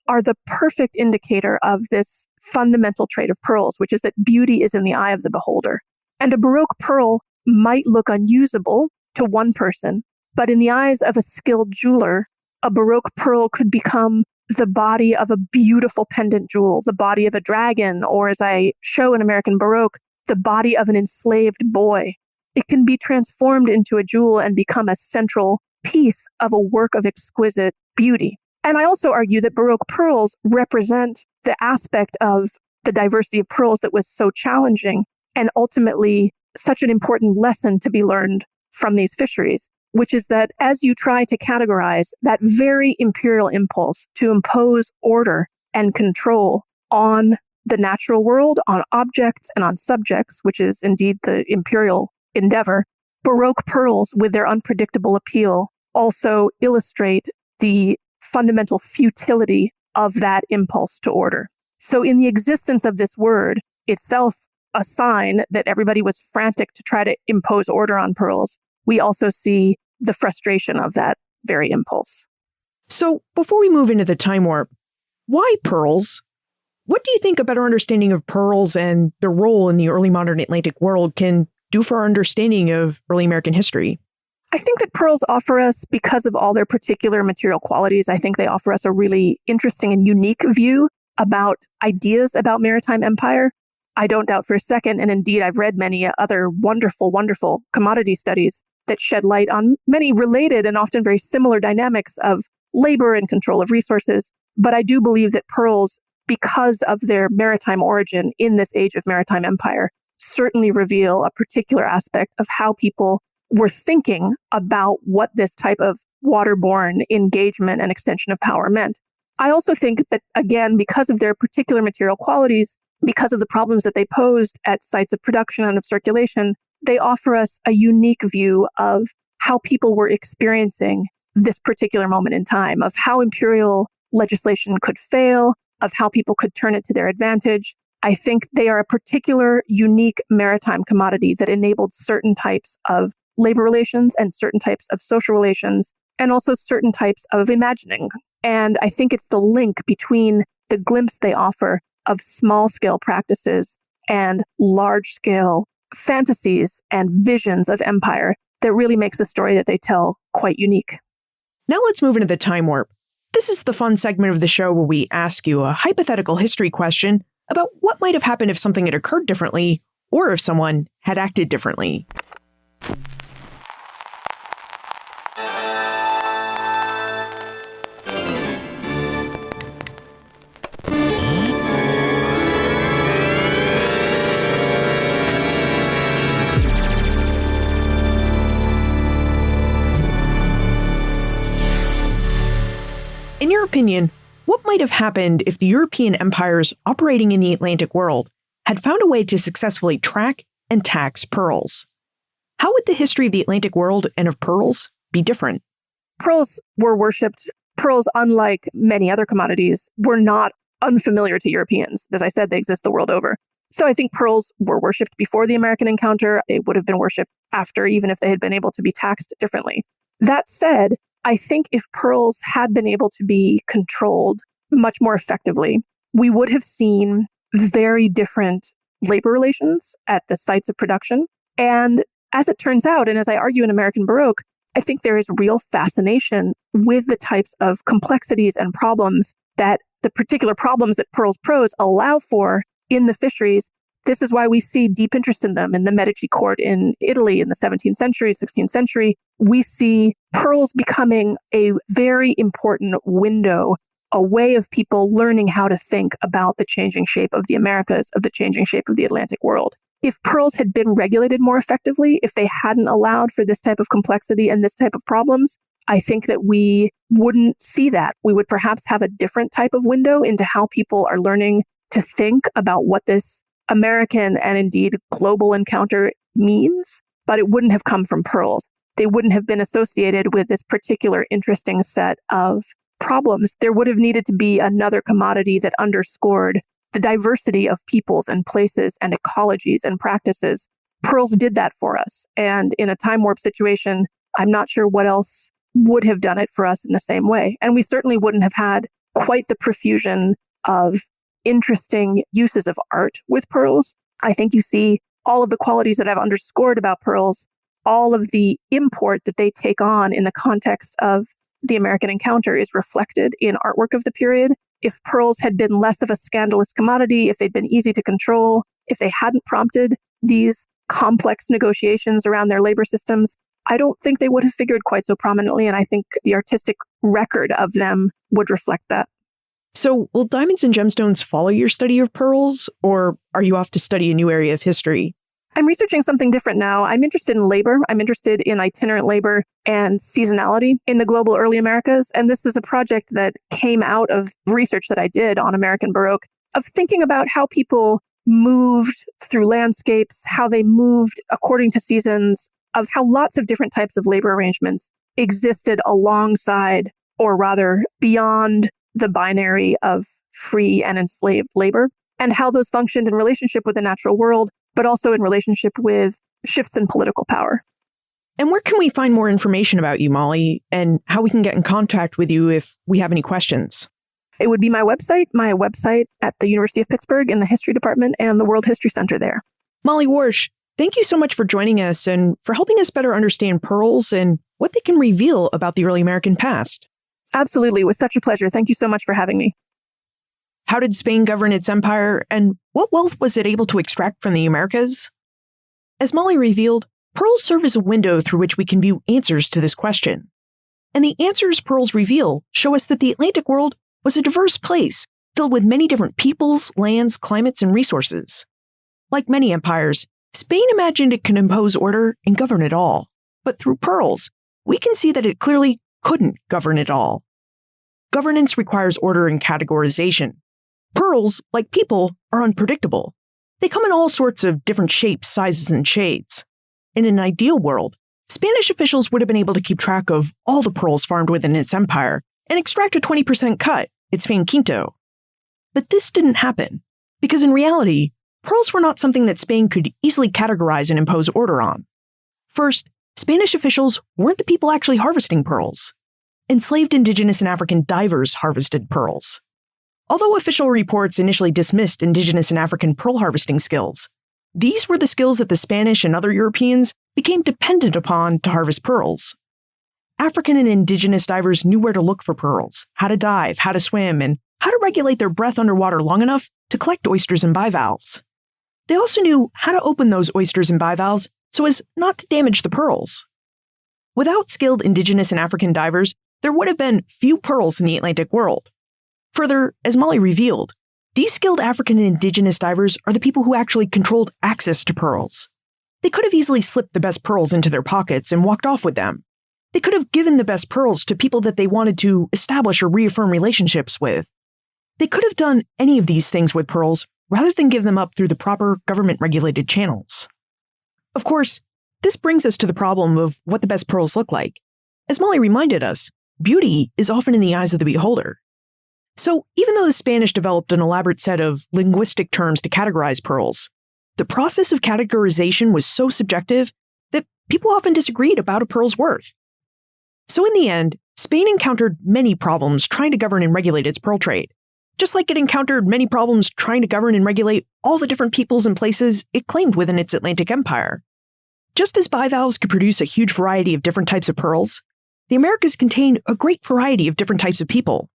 are the perfect indicator of this fundamental trait of pearls, which is that beauty is in the eye of the beholder. And a Baroque pearl might look unusable to one person, but in the eyes of a skilled jeweler, a Baroque pearl could become the body of a beautiful pendant jewel, the body of a dragon, or as I show in American Baroque, the body of an enslaved boy. It can be transformed into a jewel and become a central piece of a work of exquisite beauty. And I also argue that Baroque pearls represent the aspect of the diversity of pearls that was so challenging and ultimately such an important lesson to be learned from these fisheries, which is that as you try to categorize that very imperial impulse to impose order and control on the natural world, on objects and on subjects, which is indeed the imperial endeavor, Baroque pearls with their unpredictable appeal also illustrate the fundamental futility of that impulse to order. So in the existence of this word, itself a sign that everybody was frantic to try to impose order on pearls, we also see the frustration of that very impulse. So before we move into the time warp, why pearls? What do you think a better understanding of pearls and their role in the early modern Atlantic world can do for our understanding of early American history? I think that pearls offer us, because of all their particular material qualities, I think they offer us a really interesting and unique view about ideas about maritime empire. I don't doubt for a second, and indeed I've read many other wonderful, wonderful commodity studies that shed light on many related and often very similar dynamics of labor and control of resources. But I do believe that pearls, because of their maritime origin in this age of maritime empire, certainly reveal a particular aspect of how people were thinking about what this type of waterborne engagement and extension of power meant. I also think that, again, because of their particular material qualities, because of the problems that they posed at sites of production and of circulation, they offer us a unique view of how people were experiencing this particular moment in time, of how imperial legislation could fail, of how people could turn it to their advantage. I think they are a particular unique maritime commodity that enabled certain types of labor relations and certain types of social relations, and also certain types of imagining. And I think it's the link between the glimpse they offer of small-scale practices and large-scale fantasies and visions of empire that really makes the story that they tell quite unique. Now let's move into the time warp. This is the fun segment of the show where we ask you a hypothetical history question about what might have happened if something had occurred differently or if someone had acted differently. your opinion, what might have happened if the European empires operating in the Atlantic world had found a way to successfully track and tax pearls? How would the history of the Atlantic world and of pearls be different? Pearls were worshipped. Pearls, unlike many other commodities, were not unfamiliar to Europeans. As I said, they exist the world over. So I think pearls were worshipped before the American encounter. They would have been worshipped after, even if they had been able to be taxed differently. That said, I think if pearls had been able to be controlled much more effectively, we would have seen very different labor relations at the sites of production. And as it turns out, and as I argue in American Baroque, I think there is real fascination with the types of complexities and problems that the particular problems that pearls prose allow for in the fisheries. This is why we see deep interest in them in the Medici court in Italy in the 17th century, 16th century. We see pearls becoming a very important window, a way of people learning how to think about the changing shape of the Americas, of the changing shape of the Atlantic world. If pearls had been regulated more effectively, if they hadn't allowed for this type of complexity and this type of problems, I think that we wouldn't see that. We would perhaps have a different type of window into how people are learning to think about what this American and indeed global encounter means, but it wouldn't have come from pearls. They wouldn't have been associated with this particular interesting set of problems. There would have needed to be another commodity that underscored the diversity of peoples and places and ecologies and practices. Pearls did that for us. And in a time warp situation, I'm not sure what else would have done it for us in the same way. And we certainly wouldn't have had quite the profusion of interesting uses of art with pearls. I think you see all of the qualities that I've underscored about pearls, all of the import that they take on in the context of the American encounter is reflected in artwork of the period. If pearls had been less of a scandalous commodity, if they'd been easy to control, if they hadn't prompted these complex negotiations around their labor systems, I don't think they would have figured quite so prominently. And I think the artistic record of them would reflect that. So will diamonds and gemstones follow your study of pearls, or are you off to study a new area of history? I'm researching something different now. I'm interested in labor. I'm interested in itinerant labor and seasonality in the global early Americas. And this is a project that came out of research that I did on American Baroque, of thinking about how people moved through landscapes, how they moved according to seasons, of how lots of different types of labor arrangements existed alongside, or rather beyond, the binary of free and enslaved labor, and how those functioned in relationship with the natural world, but also in relationship with shifts in political power. And where can we find more information about you, Molly, and how we can get in contact with you if we have any questions? It would be my website at the University of Pittsburgh in the History Department and the World History Center there. Molly Warsh, thank you so much for joining us and for helping us better understand pearls and what they can reveal about the early American past. Absolutely. It was such a pleasure. Thank you so much for having me. How did Spain govern its empire, and what wealth was it able to extract from the Americas? As Molly revealed, pearls serve as a window through which we can view answers to this question. And the answers pearls reveal show us that the Atlantic world was a diverse place, filled with many different peoples, lands, climates, and resources. Like many empires, Spain imagined it could impose order and govern it all. But through pearls, we can see that it clearly couldn't govern it all. Governance requires order and categorization. Pearls, like people, are unpredictable. They come in all sorts of different shapes, sizes, and shades. In an ideal world, Spanish officials would have been able to keep track of all the pearls farmed within its empire and extract a 20% cut, its fin quinto. But this didn't happen, because in reality, pearls were not something that Spain could easily categorize and impose order on. First, Spanish officials weren't the people actually harvesting pearls. Enslaved indigenous and African divers harvested pearls. Although official reports initially dismissed indigenous and African pearl harvesting skills, these were the skills that the Spanish and other Europeans became dependent upon to harvest pearls. African and indigenous divers knew where to look for pearls, how to dive, how to swim, and how to regulate their breath underwater long enough to collect oysters and bivalves. They also knew how to open those oysters and bivalves so as not to damage the pearls. Without skilled indigenous and African divers, there would have been few pearls in the Atlantic world. Further, as Molly revealed, these skilled African and indigenous divers are the people who actually controlled access to pearls. They could have easily slipped the best pearls into their pockets and walked off with them. They could have given the best pearls to people that they wanted to establish or reaffirm relationships with. They could have done any of these things with pearls rather than give them up through the proper government-regulated channels. Of course, this brings us to the problem of what the best pearls look like. As Molly reminded us, beauty is often in the eyes of the beholder. So even though the Spanish developed an elaborate set of linguistic terms to categorize pearls, the process of categorization was so subjective that people often disagreed about a pearl's worth. So in the end, Spain encountered many problems trying to govern and regulate its pearl trade, just like it encountered many problems trying to govern and regulate all the different peoples and places it claimed within its Atlantic empire. Just as bivalves could produce a huge variety of different types of pearls, the Americas contained a great variety of different types of people.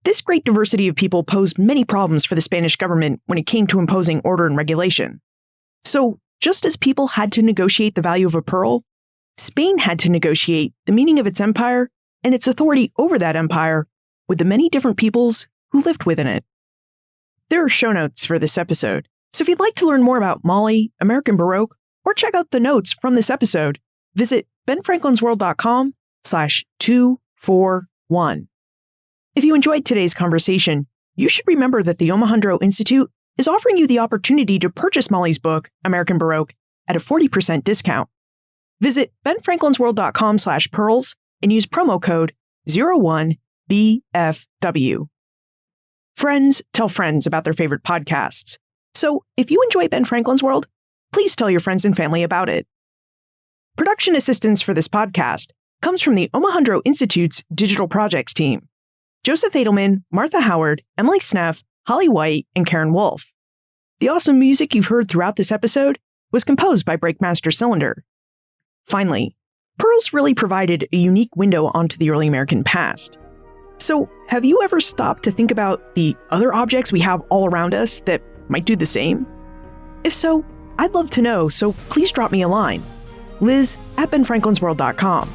This great diversity of people posed many problems for the Spanish government when it came to imposing order and regulation. So, just as people had to negotiate the value of a pearl, Spain had to negotiate the meaning of its empire and its authority over that empire with the many different peoples who lived within it. There are show notes for this episode, so if you'd like to learn more about Mali, American Baroque, or check out the notes from this episode, visit benfranklinsworld.com/241. If you enjoyed today's conversation, you should remember that the Omohundro Institute is offering you the opportunity to purchase Molly's book, American Baroque, at a 40% discount. Visit benfranklinsworld.com/pearls and use promo code 01BFW. Friends tell friends about their favorite podcasts. So if you enjoy Ben Franklin's World, please tell your friends and family about it. Production assistance for this podcast comes from the Omohundro Institute's digital projects team. Joseph Edelman, Martha Howard, Emily Sneff, Holly White, and Karen Wolf. The awesome music you've heard throughout this episode was composed by Breakmaster Cylinder. Finally, pearls really provided a unique window onto the early American past. So, have you ever stopped to think about the other objects we have all around us that might do the same? If so, I'd love to know, so please drop me a line. Liz@benfranklinsworld.com.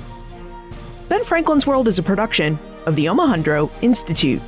Ben Franklin's World is a production of the Omohundro Institute.